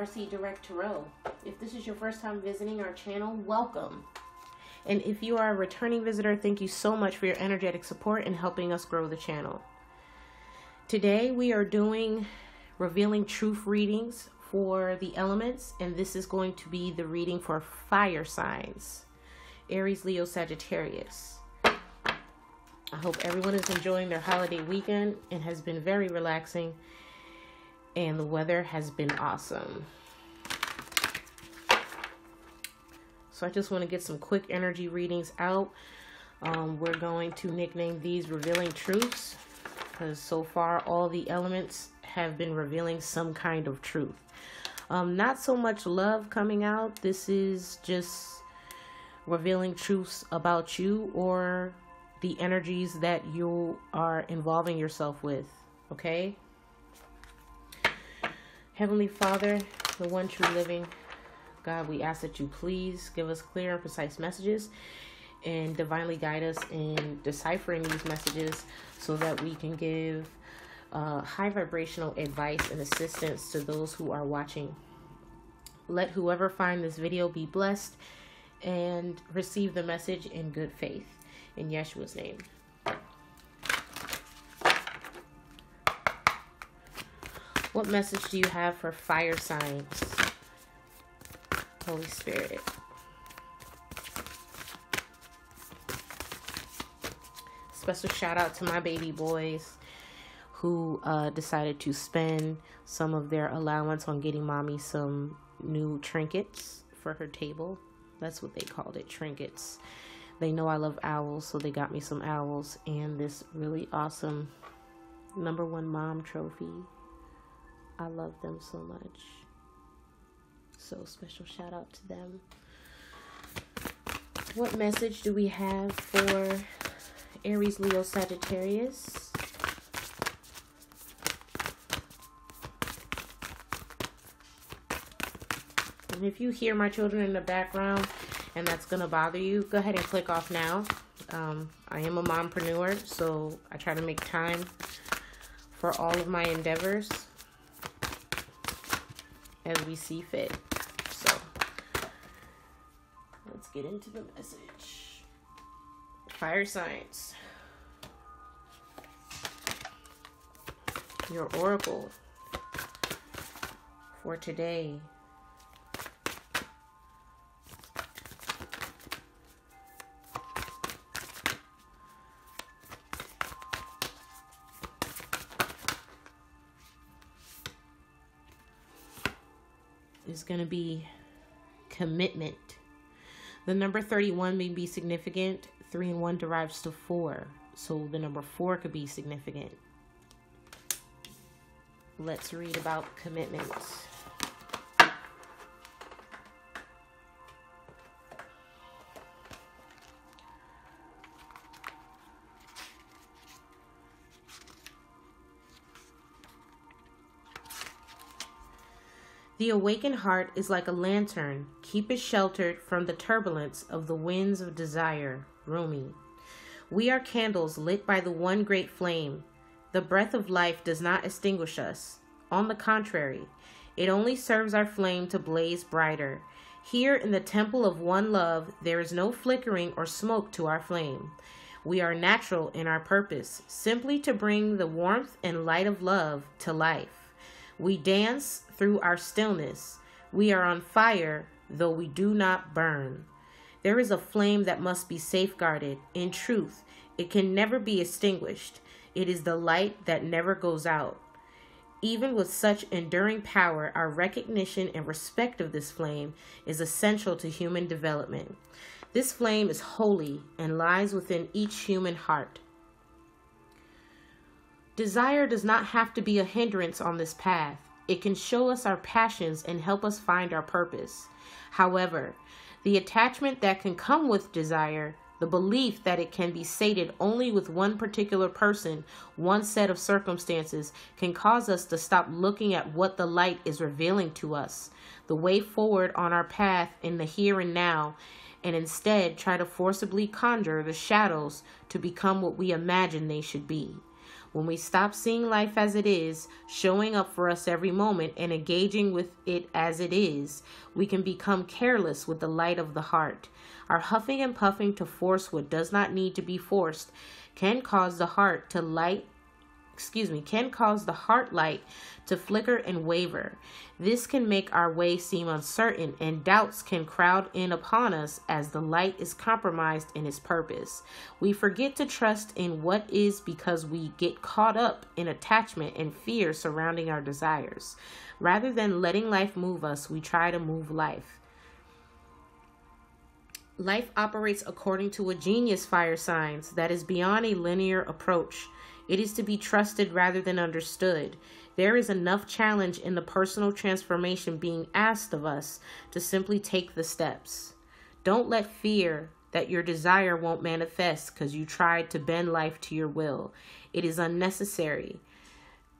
Starseed Direct Tarot. If this is your first time visiting our channel, welcome. And if you are a returning visitor, thank you so much for your energetic support and helping us grow the channel. Today we are doing revealing truth readings for the elements, and this is going to be the reading for fire signs: Aries, Leo, Sagittarius. I hope everyone is enjoying their holiday weekend and has been very relaxing, and the weather has been awesome. So I just want to get some quick energy readings out. We're going to nickname these Revealing Truths, because so far all the elements have been revealing some kind of truth. Not so much love coming out. This is just revealing truths about you or the energies that you are involving yourself with. Okay? Heavenly Father, the one true living God, we ask that you please give us clear and precise messages and divinely guide us in deciphering these messages so that we can give high vibrational advice and assistance to those who are watching. Let whoever find this video be blessed and receive the message in good faith. In Yeshua's name. What message do you have for fire signs, Holy Spirit? Special shout out to my baby boys who decided to spend some of their allowance on getting mommy some new trinkets for her table. That's what they called it, trinkets. They know I love owls, so they got me some owls and this really awesome #1 mom trophy. I love them so much. So special shout out to them. What message do we have for Aries, Leo, Sagittarius? And if you hear my children in the background and that's going to bother you, go ahead and click off now. I am a mompreneur, so I try to make time for all of my endeavors as we see fit. So let's get into the message. Fire signs. Your oracle for today. Is going to be commitment. The number 31 may be significant. 3 and 1 derives to 4. So the number 4 could be significant. Let's read about commitment. The awakened heart is like a lantern. Keep it sheltered from the turbulence of the winds of desire. Rumi. We are candles lit by the one great flame. The breath of life does not extinguish us. On the contrary, it only serves our flame to blaze brighter. Here in the temple of one love, there is no flickering or smoke to our flame. We are natural in our purpose, simply to bring the warmth and light of love to life. We dance through our stillness. We are on fire, though we do not burn. There is a flame that must be safeguarded. In truth, it can never be extinguished. It is the light that never goes out. Even with such enduring power, our recognition and respect of this flame is essential to human development. This flame is holy and lies within each human heart. Desire does not have to be a hindrance on this path. It can show us our passions and help us find our purpose. However, the attachment that can come with desire, the belief that it can be sated only with one particular person, one set of circumstances, can cause us to stop looking at what the light is revealing to us, the way forward on our path in the here and now, and instead try to forcibly conjure the shadows to become what we imagine they should be. When we stop seeing life as it is, showing up for us every moment, and engaging with it as it is, we can become careless with the light of the heart. Our huffing and puffing to force what does not need to be forced can cause the heart light to flicker and waver. This can make our way seem uncertain, and doubts can crowd in upon us as the light is compromised in its purpose. We forget to trust in what is because we get caught up in attachment and fear surrounding our desires. Rather than letting life move us, we try to move life. Life operates according to a genius, fire signs, that is beyond a linear approach. It is to be trusted rather than understood. There is enough challenge in the personal transformation being asked of us to simply take the steps. Don't let fear that your desire won't manifest because you tried to bend life to your will. It is unnecessary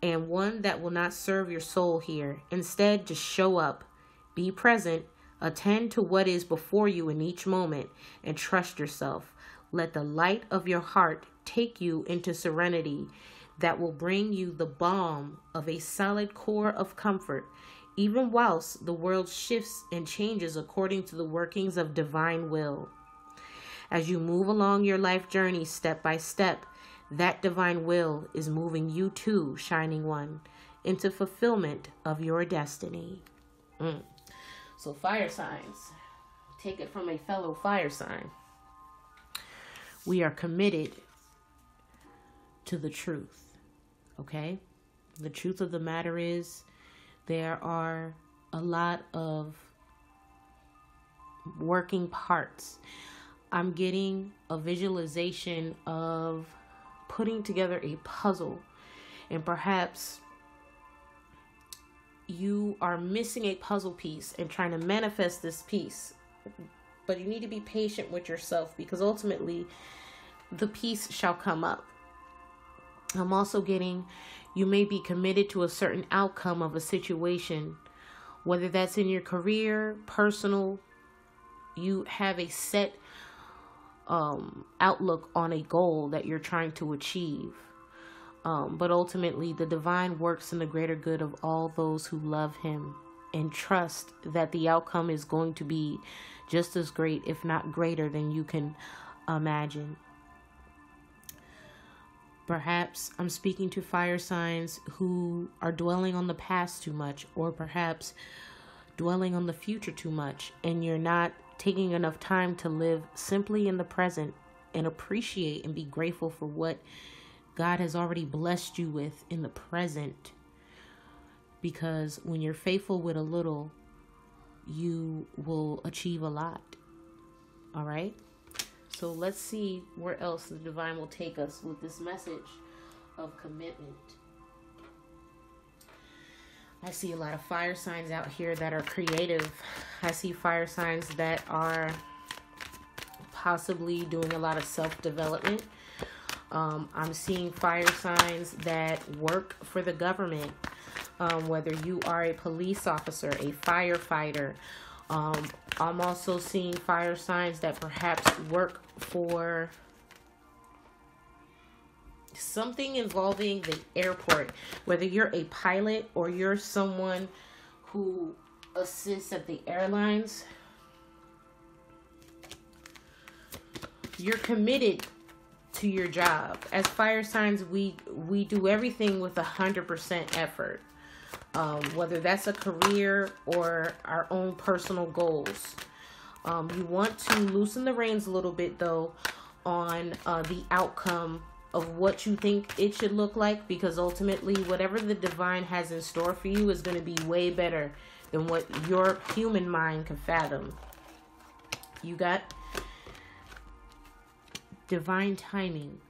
and one that will not serve your soul here. Instead, just show up, be present, attend to what is before you in each moment, and trust yourself. Let the light of your heart take you into serenity that will bring you the balm of a solid core of comfort, even whilst the world shifts and changes according to the workings of divine will. As you move along your life journey step by step, that divine will is moving you too, Shining One, into fulfillment of your destiny. So fire signs, take it from a fellow fire sign. We are committed to the truth, okay? The truth of the matter is there are a lot of working parts. I'm getting a visualization of putting together a puzzle, and perhaps you are missing a puzzle piece and trying to manifest this piece, but you need to be patient with yourself because ultimately the piece shall come up. I'm also getting you may be committed to a certain outcome of a situation, whether that's in your career, personal. You have a set outlook on a goal that you're trying to achieve. But ultimately, the divine works in the greater good of all those who love him and trust that the outcome is going to be just as great, if not greater, than you can imagine. Perhaps I'm speaking to fire signs who are dwelling on the past too much, or perhaps dwelling on the future too much, and you're not taking enough time to live simply in the present and appreciate and be grateful for what God has already blessed you with in the present. Because when you're faithful with a little, you will achieve a lot. All right? So let's see where else the divine will take us with this message of commitment. I see a lot of fire signs out here that are creative. I see fire signs that are possibly doing a lot of self-development. I'm seeing fire signs that work for the government, whether you are a police officer, a firefighter. I'm also seeing fire signs that perhaps work for something involving the airport, whether you're a pilot or you're someone who assists at the airlines. You're committed to your job. As fire signs, we do everything with 100% effort, whether that's a career or our own personal goals. You want to loosen the reins a little bit, though, on the outcome of what you think it should look like, because ultimately whatever the divine has in store for you is going to be way better than what your human mind can fathom. You got divine timing.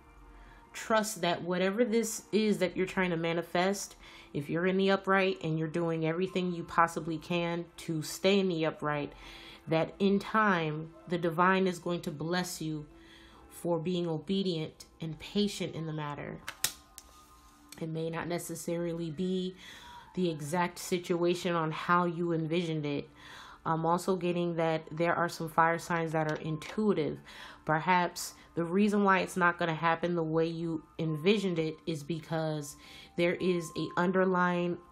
Trust that whatever this is that you're trying to manifest, if you're in the upright and you're doing everything you possibly can to stay in the upright, that in time the divine is going to bless you for being obedient and patient in the matter. It may not necessarily be the exact situation on how you envisioned it, I'm also getting that there are some fire signs that are intuitive. Perhaps the reason why it's not going to happen the way you envisioned it is because there is a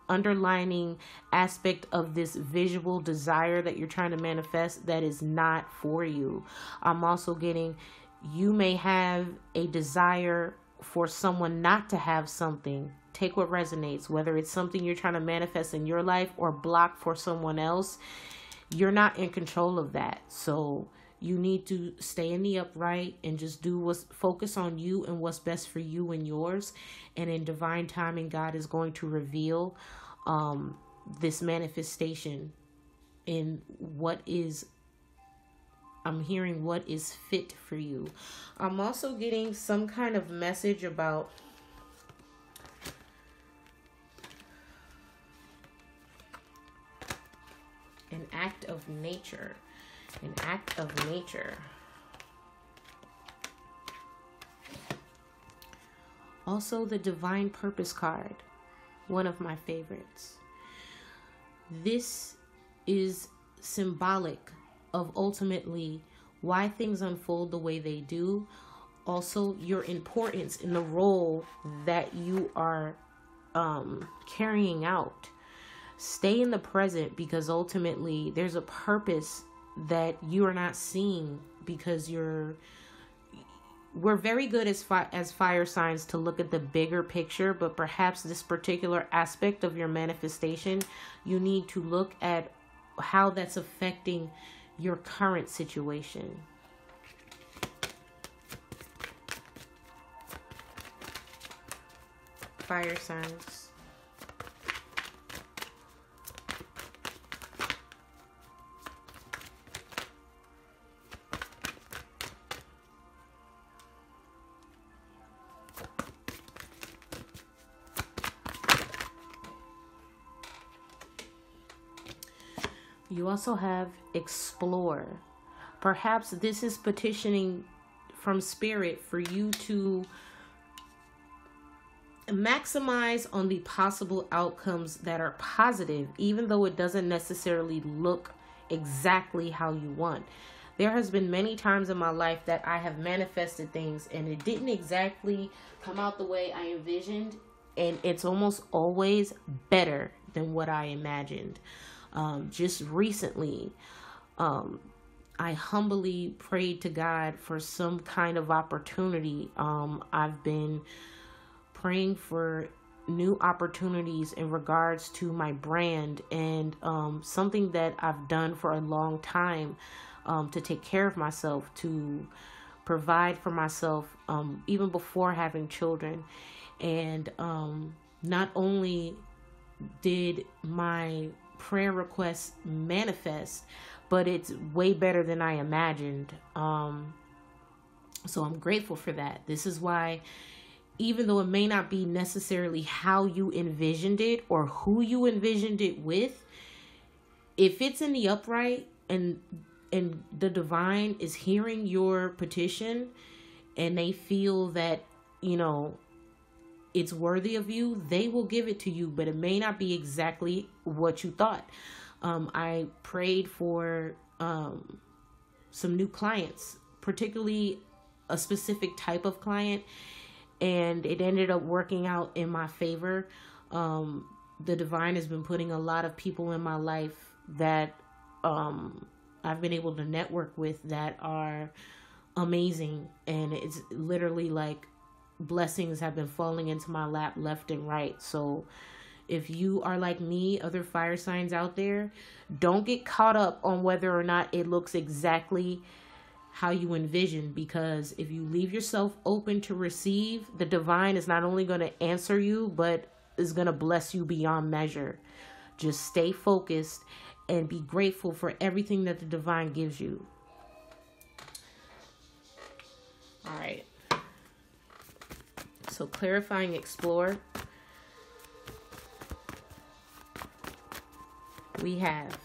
underlining aspect of this visual desire that you're trying to manifest that is not for you. I'm also getting, you may have a desire for someone not to have something. Take what resonates, whether it's something you're trying to manifest in your life or block for someone else. You're not in control of that. So you need to stay in the upright and just focus on you and what's best for you and yours. And in divine timing, God is going to reveal this manifestation in what is, I'm hearing what is fit for you. I'm also getting some kind of message about an act of nature. An act of nature. Also the Divine Purpose card. One of my favorites. This is symbolic of ultimately why things unfold the way they do. Also your importance in the role that you are carrying out. Stay in the present, because ultimately there's a purpose that you are not seeing, because we're very good as fire signs to look at the bigger picture, but perhaps this particular aspect of your manifestation, you need to look at how that's affecting your current situation. Fire signs. You also have explore. Perhaps this is petitioning from spirit for you to maximize on the possible outcomes that are positive, even though it doesn't necessarily look exactly how you want. There has been many times in my life that I have manifested things and it didn't exactly come out the way I envisioned, and it's almost always better than what I imagined. Just recently, I humbly prayed to God for some kind of opportunity. I've been praying for new opportunities in regards to my brand, and something that I've done for a long time, to take care of myself, to provide for myself, even before having children. And not only did my prayer requests manifest, but it's way better than I imagined. So I'm grateful for that. This is why, even though it may not be necessarily how you envisioned it or who you envisioned it with, if it's in the upright and the divine is hearing your petition and they feel that, you know, it's worthy of you, they will give it to you, but it may not be exactly what you thought. I prayed for some new clients, particularly a specific type of client, and it ended up working out in my favor. The divine has been putting a lot of people in my life that I've been able to network with that are amazing, and it's literally like blessings have been falling into my lap left and right. So if you are like me, other fire signs out there, don't get caught up on whether or not it looks exactly how you envision, because if you leave yourself open to receive, the divine is not only going to answer you, but is going to bless you beyond measure. Just stay focused and be grateful for everything that the divine gives you. All right. So clarifying explore, we have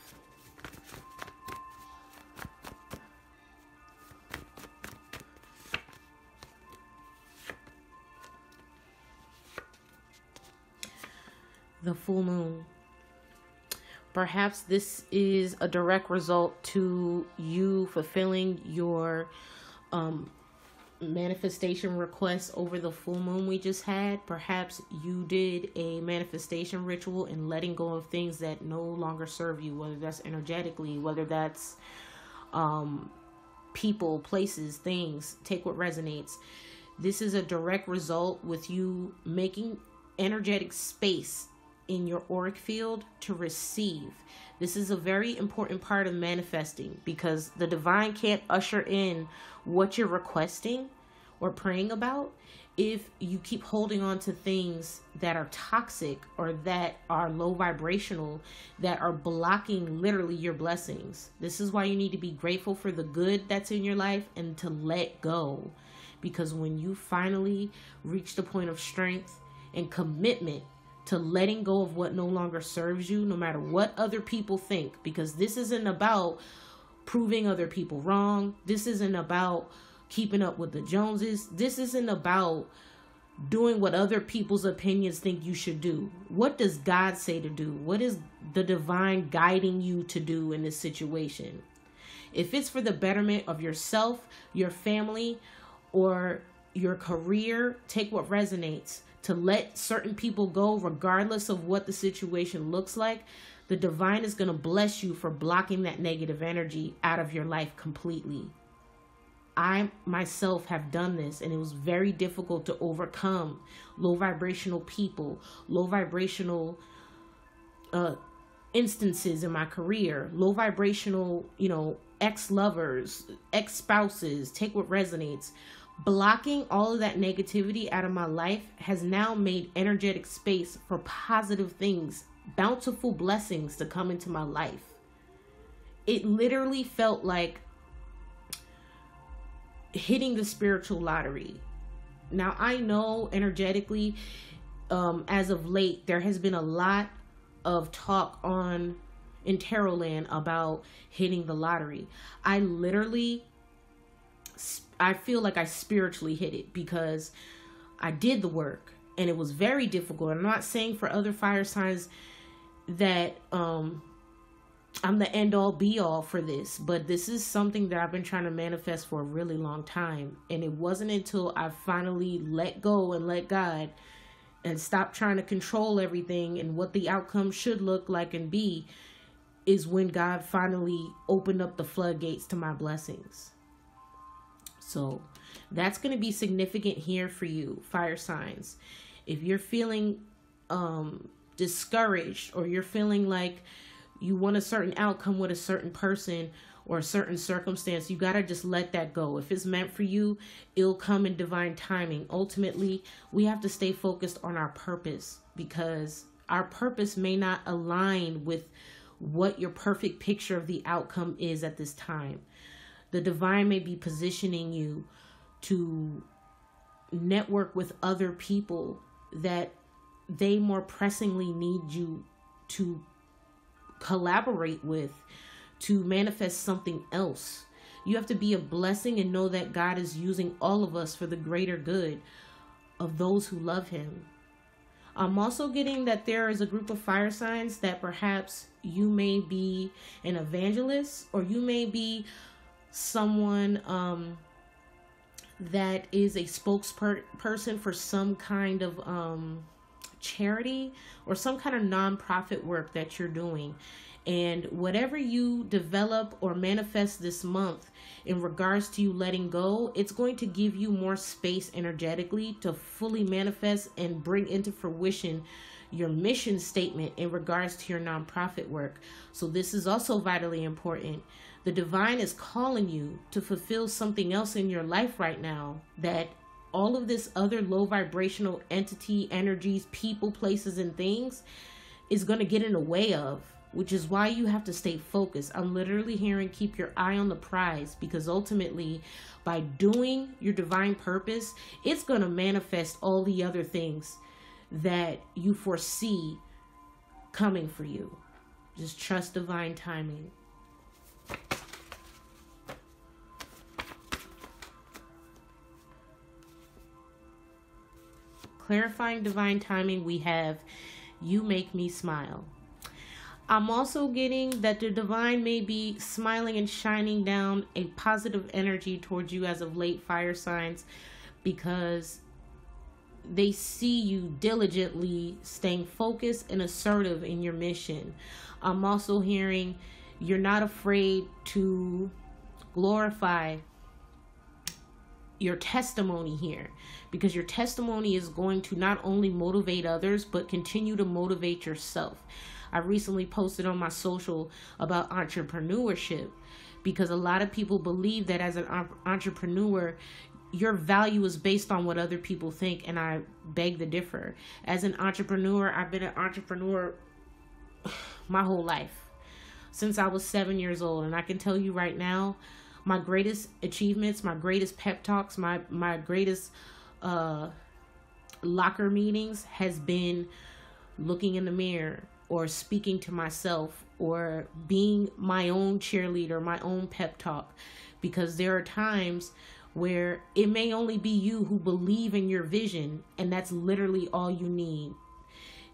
the full moon. Perhaps this is a direct result to you fulfilling your manifestation requests over the full moon we just had. Perhaps you did a manifestation ritual and letting go of things that no longer serve you, whether that's energetically, whether that's people, places, things. Take what resonates. This is a direct result with you making energetic space in your auric field to receive. This is a very important part of manifesting, because the divine can't usher in what you're requesting or praying about if you keep holding on to things that are toxic or that are low vibrational, that are blocking literally your blessings. This is why you need to be grateful for the good that's in your life and to let go. Because when you finally reach the point of strength and commitment to letting go of what no longer serves you, no matter what other people think, because this isn't about proving other people wrong. This isn't about keeping up with the Joneses. This isn't about doing what other people's opinions think you should do. What does God say to do? What is the divine guiding you to do in this situation? If it's for the betterment of yourself, your family, or your career, take what resonates. To let certain people go regardless of what the situation looks like, the divine is going to bless you for blocking that negative energy out of your life completely. I myself have done this, and it was very difficult to overcome low vibrational people, low vibrational instances in my career, low vibrational, ex-lovers, ex-spouses. Take what resonates. Blocking all of that negativity out of my life has now made energetic space for positive things, bountiful blessings to come into my life. It literally felt like hitting the spiritual lottery. Now, I know energetically, as of late, there has been a lot of talk in tarot land about hitting the lottery. I feel like I spiritually hit it, because I did the work and it was very difficult. I'm not saying for other fire signs that I'm the end all be all for this, but this is something that I've been trying to manifest for a really long time. And it wasn't until I finally let go and let God and stop trying to control everything and what the outcome should look like and be, is when God finally opened up the floodgates to my blessings. So that's going to be significant here for you, fire signs. If you're feeling discouraged, or you're feeling like you want a certain outcome with a certain person or a certain circumstance, you got to just let that go. If it's meant for you, it'll come in divine timing. Ultimately, we have to stay focused on our purpose, because our purpose may not align with what your perfect picture of the outcome is at this time. The divine may be positioning you to network with other people that they more pressingly need you to collaborate with to manifest something else. You have to be a blessing and know that God is using all of us for the greater good of those who love him. I'm also getting that there is a group of fire signs that perhaps you may be an evangelist, or you may be someone that is a spokesperson for some kind of charity or some kind of nonprofit work that you're doing. And whatever you develop or manifest this month in regards to you letting go, it's going to give you more space energetically to fully manifest and bring into fruition your mission statement in regards to your nonprofit work. So this is also vitally important. The divine is calling you to fulfill something else in your life right now that all of this other low vibrational entity, energies, people, places, and things is going to get in the way of, which is why you have to stay focused. I'm literally hearing keep your eye on the prize, because ultimately by doing your divine purpose, it's going to manifest all the other things that you foresee coming for you. Just trust divine timing. Clarifying divine timing, we have you make me smile. I'm also getting that the divine may be smiling and shining down a positive energy towards you as of late, fire signs, because they see you diligently staying focused and assertive in your mission. I'm also hearing you're not afraid to glorify your testimony here, because your testimony is going to not only motivate others but continue to motivate yourself. I recently posted on my social about entrepreneurship, because a lot of people believe that as an entrepreneur, your value is based on what other people think, and I beg to differ. As an entrepreneur, I've been an entrepreneur my whole life, since I was 7 years old, and I can tell you right now, my greatest achievements, my greatest pep talks, my greatest locker meetings has been looking in the mirror or speaking to myself or being my own cheerleader, my own pep talk, because there are times where it may only be you who believe in your vision, and that's literally all you need.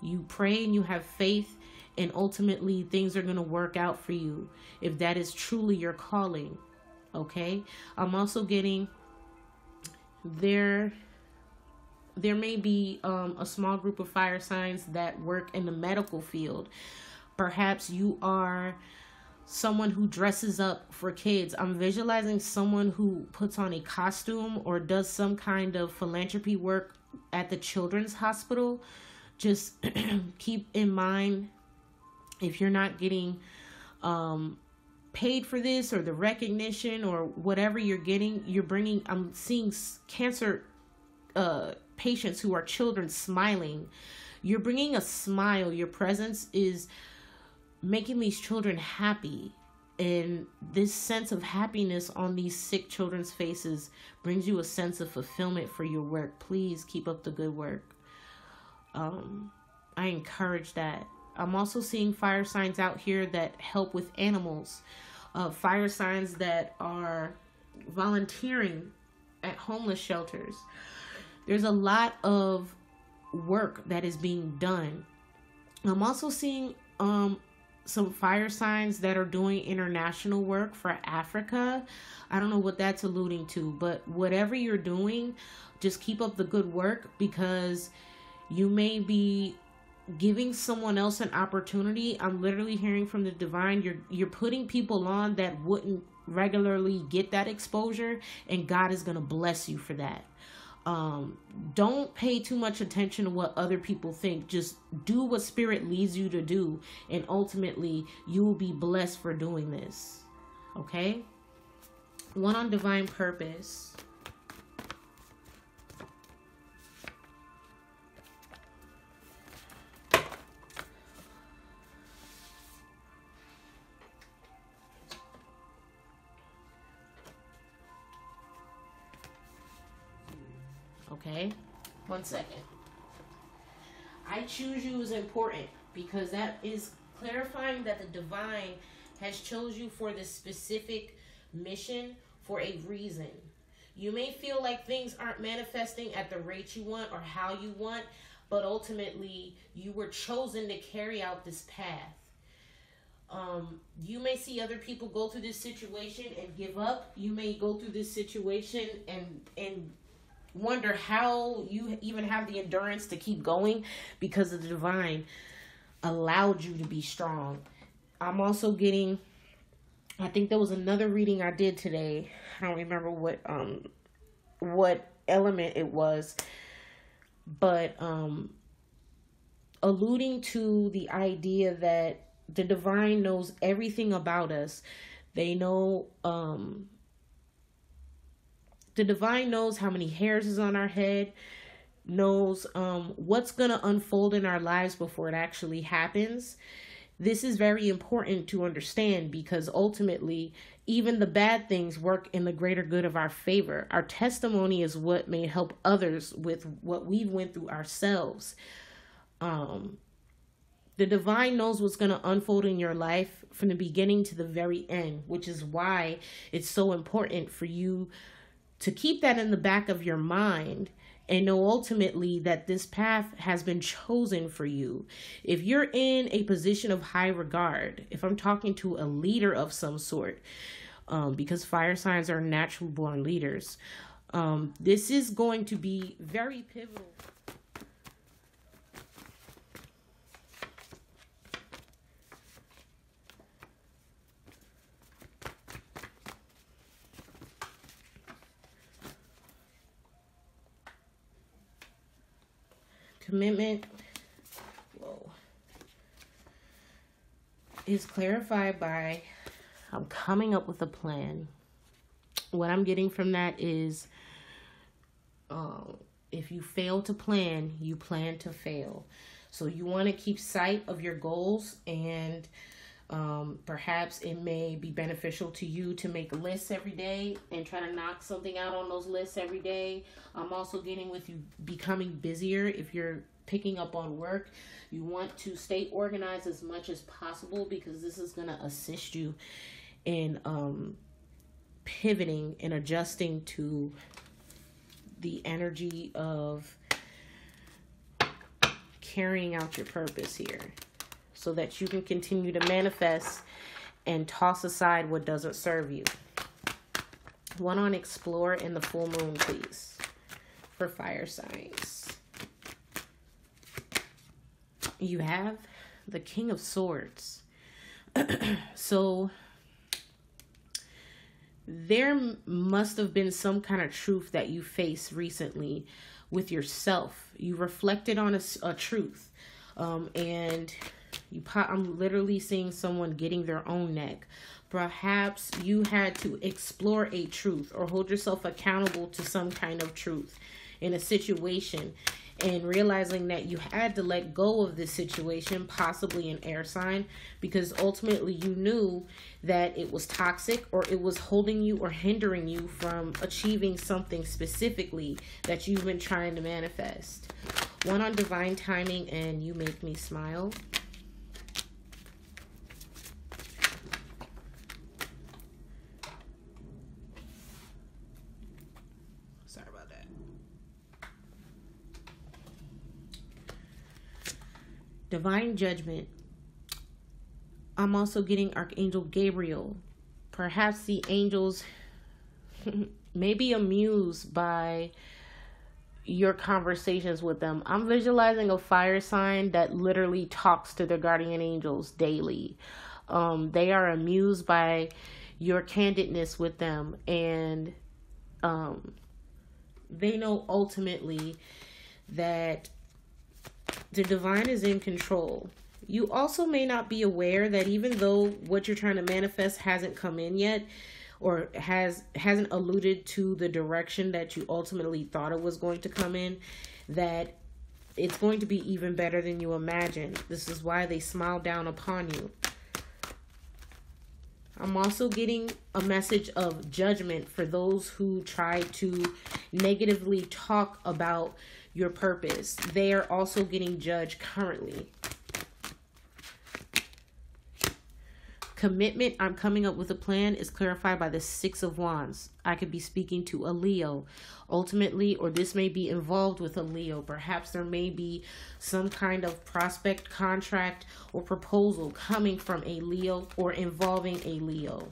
You pray and you have faith, and ultimately things are going to work out for you if that is truly your calling. Okay? I'm also getting there may be a small group of fire signs that work in the medical field. Perhaps you are someone who dresses up for kids. I'm visualizing someone who puts on a costume or does some kind of philanthropy work at the children's hospital. Just keep in mind, if you're not getting paid for this or the recognition or whatever you're getting, you're bringing, I'm seeing cancer patients who are children smiling. You're bringing a smile. Your presence is making these children happy, and this sense of happiness on these sick children's faces brings you a sense of fulfillment for your work. Please keep up the good work. I encourage that. I'm also seeing fire signs out here that help with animals, fire signs that are volunteering at homeless shelters. There's a lot of work that is being done. I'm also seeing some fire signs that are doing international work for Africa. I don't know what that's alluding to, but whatever you're doing, just keep up the good work, because you may be giving someone else an opportunity. I'm literally hearing from the divine, you're putting people on that wouldn't regularly get that exposure, and God is going to bless you for that. Don't pay too much attention to what other people think. Just do what spirit leads you to do, and ultimately you will be blessed for doing this. Okay? One on divine purpose. Okay, 1 second. I choose you is important, because that is clarifying that the divine has chose you for this specific mission for a reason. You may feel like things aren't manifesting at the rate you want or how you want, but ultimately you were chosen to carry out this path. You may see other people go through this situation and give up. You may go through this situation and wonder how you even have the endurance to keep going, because the divine allowed you to be strong. I'm also getting, I think there was another reading I did today. I don't remember what element it was, but alluding to the idea that the divine knows everything about us. They know the divine knows how many hairs is on our head, knows what's going to unfold in our lives before it actually happens. This is very important to understand, because ultimately, even the bad things work in the greater good of our favor. Our testimony is what may help others with what we went through ourselves. The divine knows what's going to unfold in your life from the beginning to the very end, which is why it's so important for you to keep that in the back of your mind and know ultimately that this path has been chosen for you. If you're in a position of high regard, if I'm talking to a leader of some sort, because fire signs are natural born leaders, this is going to be very pivotal. Commitment, is clarified by, I'm coming up with a plan. What I'm getting from that is, if you fail to plan, you plan to fail. So you want to keep sight of your goals, and perhaps it may be beneficial to you to make lists every day and try to knock something out on those lists every day. I'm also getting with you becoming busier. If you're picking up on work, you want to stay organized as much as possible, because this is going to assist you in pivoting and adjusting to the energy of carrying out your purpose here, so that you can continue to manifest and toss aside what doesn't serve you. One on explore in the full moon, please, for fire signs. You have the King of Swords. So there must have been some kind of truth that you faced recently with yourself. You reflected on a truth, and I'm literally seeing someone getting their own neck. Perhaps you had to explore a truth or hold yourself accountable to some kind of truth in a situation, and realizing that you had to let go of this situation, possibly an air sign, because ultimately you knew that it was toxic, or it was holding you or hindering you from achieving something specifically that you've been trying to manifest. One on divine timing and you make me smile. Sorry about that. Divine judgment. I'm also getting Archangel Gabriel. Perhaps the angels may be amused by your conversations with them. I'm visualizing a fire sign that literally talks to their guardian angels daily. They are amused by your candidness with them, and they know ultimately that the divine is in control. You also may not be aware that even though what you're trying to manifest hasn't come in yet, or hasn't alluded to the direction that you ultimately thought it was going to come in, that it's going to be even better than you imagined. This is why they smile down upon you. I'm also getting a message of judgment for those who try to negatively talk about your purpose. They are also getting judged currently. Commitment, I'm coming up with a plan, is clarified by the Six of Wands. I could be speaking to a Leo ultimately, or this may be involved with a Leo. Perhaps there may be some kind of prospect, contract, or proposal coming from a Leo or involving a Leo.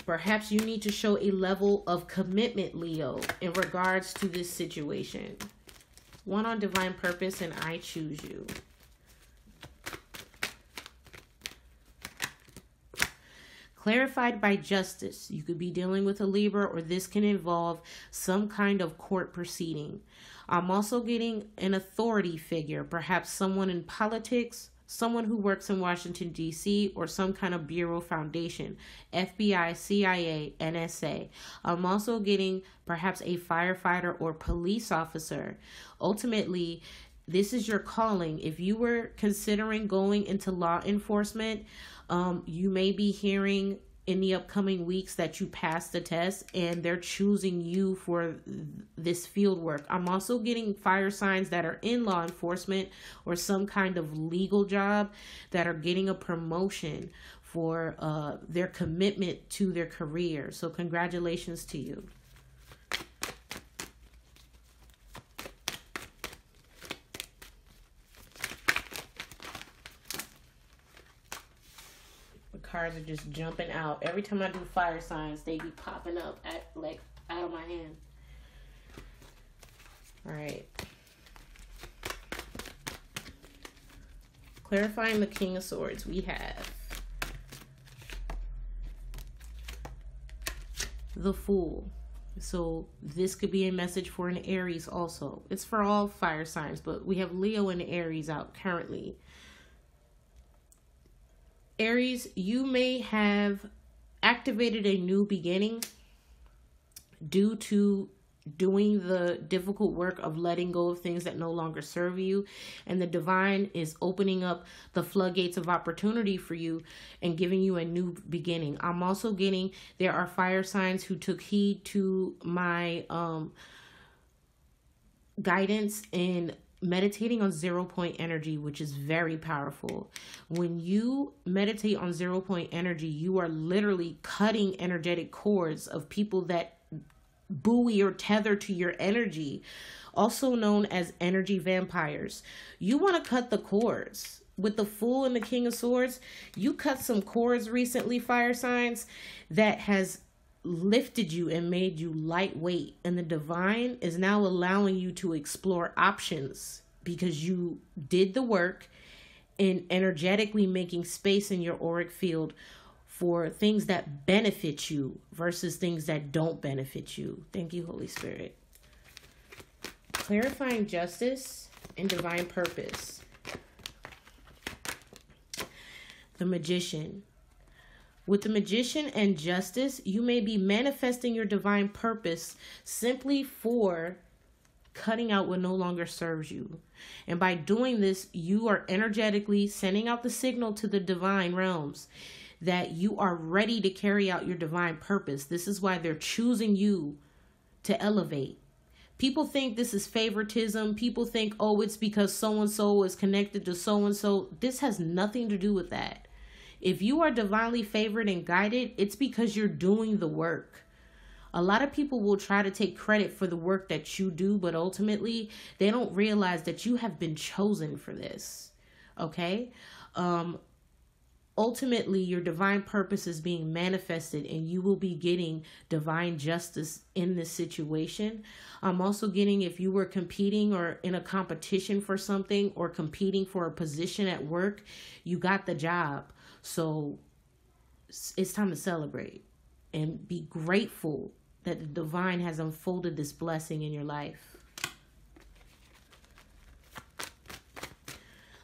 Perhaps you need to show a level of commitment, Leo, in regards to this situation. One on divine purpose and I choose you. Clarified by justice. You could be dealing with a Libra, or this can involve some kind of court proceeding. I'm also getting an authority figure, perhaps someone in politics, someone who works in Washington, D.C., or some kind of bureau, foundation, FBI, CIA, NSA. I'm also getting perhaps a firefighter or police officer. Ultimately, this is your calling. If you were considering going into law enforcement, you may be hearing in the upcoming weeks that you passed the test and they're choosing you for this field work. I'm also getting fire signs that are in law enforcement or some kind of legal job that are getting a promotion for their commitment to their career. So congratulations to you. cards are just jumping out. Every time I do fire signs, they be popping up out of my hand. All right. Clarifying the King of Swords, we have the Fool. So this could be a message for an Aries also. It's for all fire signs, but we have Leo and Aries out currently. Aries, you may have activated a new beginning due to doing the difficult work of letting go of things that no longer serve you, and the divine is opening up the floodgates of opportunity for you and giving you a new beginning. I'm also getting there are fire signs who took heed to my guidance in meditating on 0 point energy, which is very powerful. When you meditate on 0 point energy, you are literally cutting energetic cords of people that buoy or tether to your energy, also known as energy vampires. You want to cut the cords. With the Fool and the King of Swords, you cut some cords recently, fire signs, that has lifted you and made you lightweight, and the divine is now allowing you to explore options because you did the work in energetically making space in your auric field for things that benefit you versus things that don't benefit you. Thank you, Holy Spirit. Clarifying justice and divine purpose. The Magician. With the Magician and justice, you may be manifesting your divine purpose simply for cutting out what no longer serves you. And by doing this, you are energetically sending out the signal to the divine realms that you are ready to carry out your divine purpose. This is why they're choosing you to elevate. People think this is favoritism. People think, oh, it's because so-and-so is connected to so-and-so. This has nothing to do with that. If you are divinely favored and guided, it's because you're doing the work. A lot of people will try to take credit for the work that you do, but ultimately they don't realize that you have been chosen for this. Okay? Ultimately, your divine purpose is being manifested and you will be getting divine justice in this situation. I'm also getting, if you were competing or in a competition for something or competing for a position at work, you got the job. So it's time to celebrate and be grateful that the divine has unfolded this blessing in your life.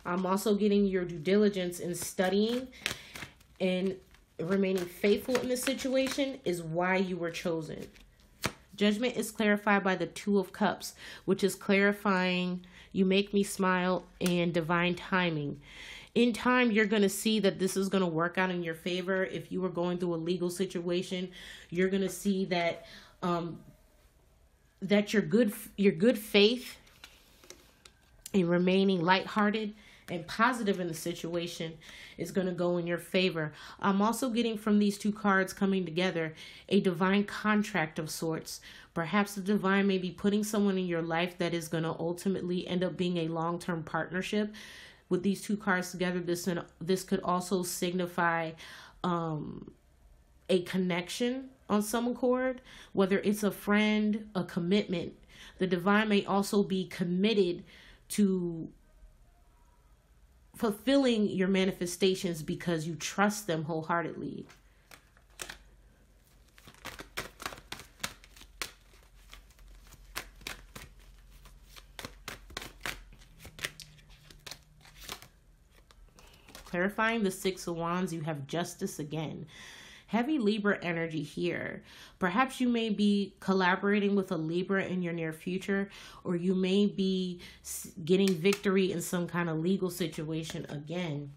I'm also getting your due diligence in studying and remaining faithful in this situation is why you were chosen. Judgment is clarified by the Two of Cups, which is clarifying you make me smile and divine timing. In time, you're going to see that this is going to work out in your favor. If you were going through a legal situation, you're going to see that that your good faith in remaining lighthearted and positive in the situation is going to go in your favor. I'm also getting from these two cards coming together a divine contract of sorts. Perhaps the divine may be putting someone in your life that is going to ultimately end up being a long-term partnership. With these two cards together, this could also signify a connection on some accord, whether it's a friend, a commitment. The divine may also be committed to fulfilling your manifestations because you trust them wholeheartedly. Clarifying the Six of Wands, you have justice again. Heavy Libra energy here. Perhaps you may be collaborating with a Libra in your near future, or you may be getting victory in some kind of legal situation again.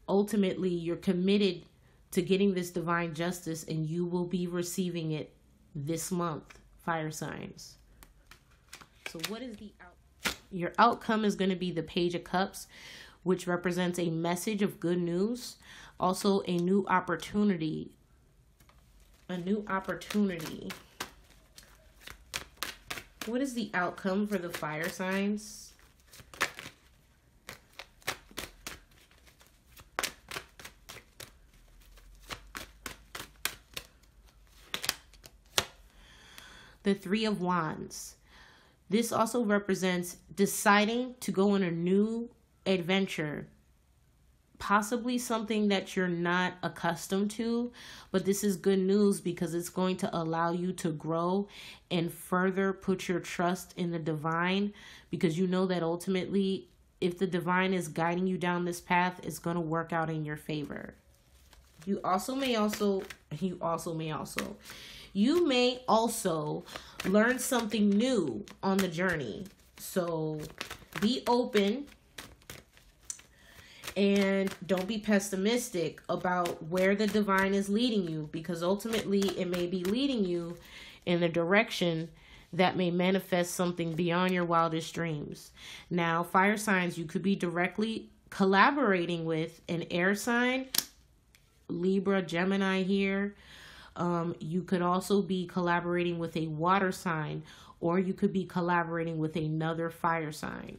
Ultimately, you're committed to getting this divine justice, and you will be receiving it this month, fire signs. So what is the outcome? Your outcome is going to be the Page of Cups, which represents a message of good news. Also, a new opportunity. A new opportunity. What is the outcome for the fire signs? The Three of Wands. This also represents deciding to go on a new adventure, possibly something that you're not accustomed to, but this is good news because it's going to allow you to grow and further put your trust in the divine, because you know that ultimately if the divine is guiding you down this path, it's going to work out in your favor. You may also learn something new on the journey. So be open and don't be pessimistic about where the divine is leading you, because ultimately it may be leading you in a direction that may manifest something beyond your wildest dreams. Now, fire signs, you could be directly collaborating with an air sign, Libra, Gemini here. You could also be collaborating with a water sign, or you could be collaborating with another fire sign.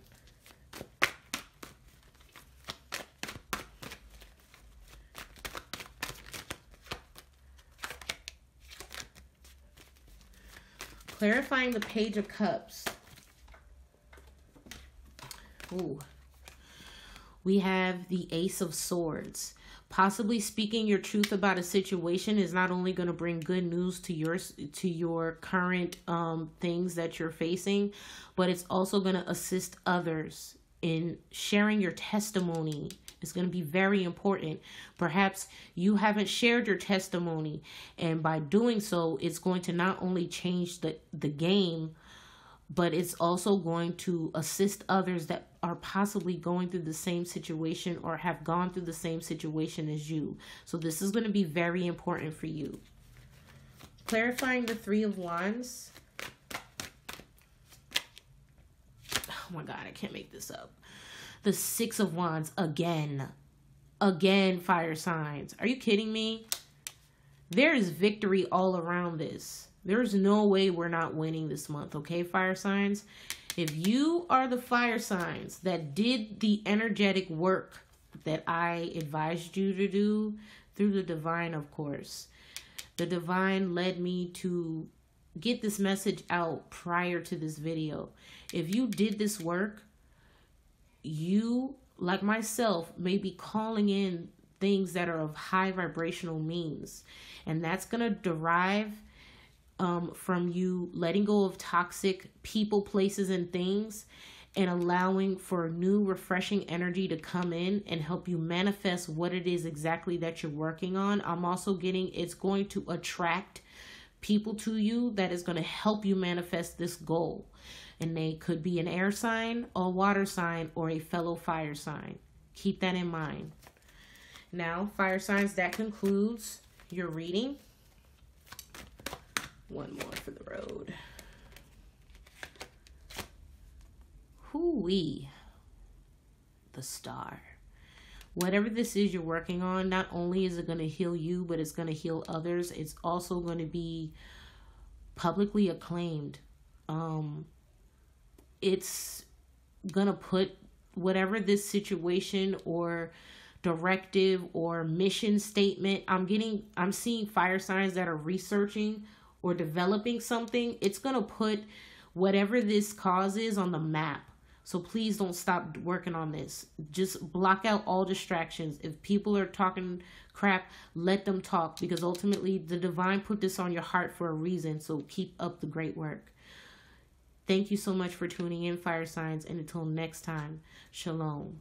Clarifying the Page of Cups. Ooh. We have the Ace of Swords. Possibly speaking your truth about a situation is not only going to bring good news to your current things that you're facing, but it's also going to assist others in sharing your testimony. It's going to be very important. Perhaps you haven't shared your testimony, and by doing so, it's going to not only change the game, but it's also going to assist others that are possibly going through the same situation or have gone through the same situation as you. So this is going to be very important for you. Clarifying the Three of Wands. Oh my God, I can't make this up. The Six of Wands again. Again, fire signs. Are you kidding me? There is victory all around this. There's no way we're not winning this month, okay, fire signs? If you are the fire signs that did the energetic work that I advised you to do through the divine, of course. The divine led me to get this message out prior to this video. If you did this work, you, like myself, may be calling in things that are of high vibrational means. And that's going to derive from you letting go of toxic people, places, and things, and allowing for new refreshing energy to come in and help you manifest what it is exactly that you're working on. I'm also getting it's going to attract people to you that is going to help you manifest this goal. And they could be an air sign, a water sign, or a fellow fire sign. Keep that in mind. Now, fire signs, that concludes your reading. One more for the road. Hoo-wee. The Star. Whatever this is you're working on, not only is it going to heal you, but it's going to heal others. It's also going to be publicly acclaimed. It's going to put whatever this situation or directive or mission statement, I'm seeing fire signs that are researching or developing something. It's going to put whatever this cause is on the map. So please don't stop working on this. Just block out all distractions. If people are talking crap, let them talk, because ultimately the divine put this on your heart for a reason. So keep up the great work. Thank you so much for tuning in, fire signs, and until next time, shalom.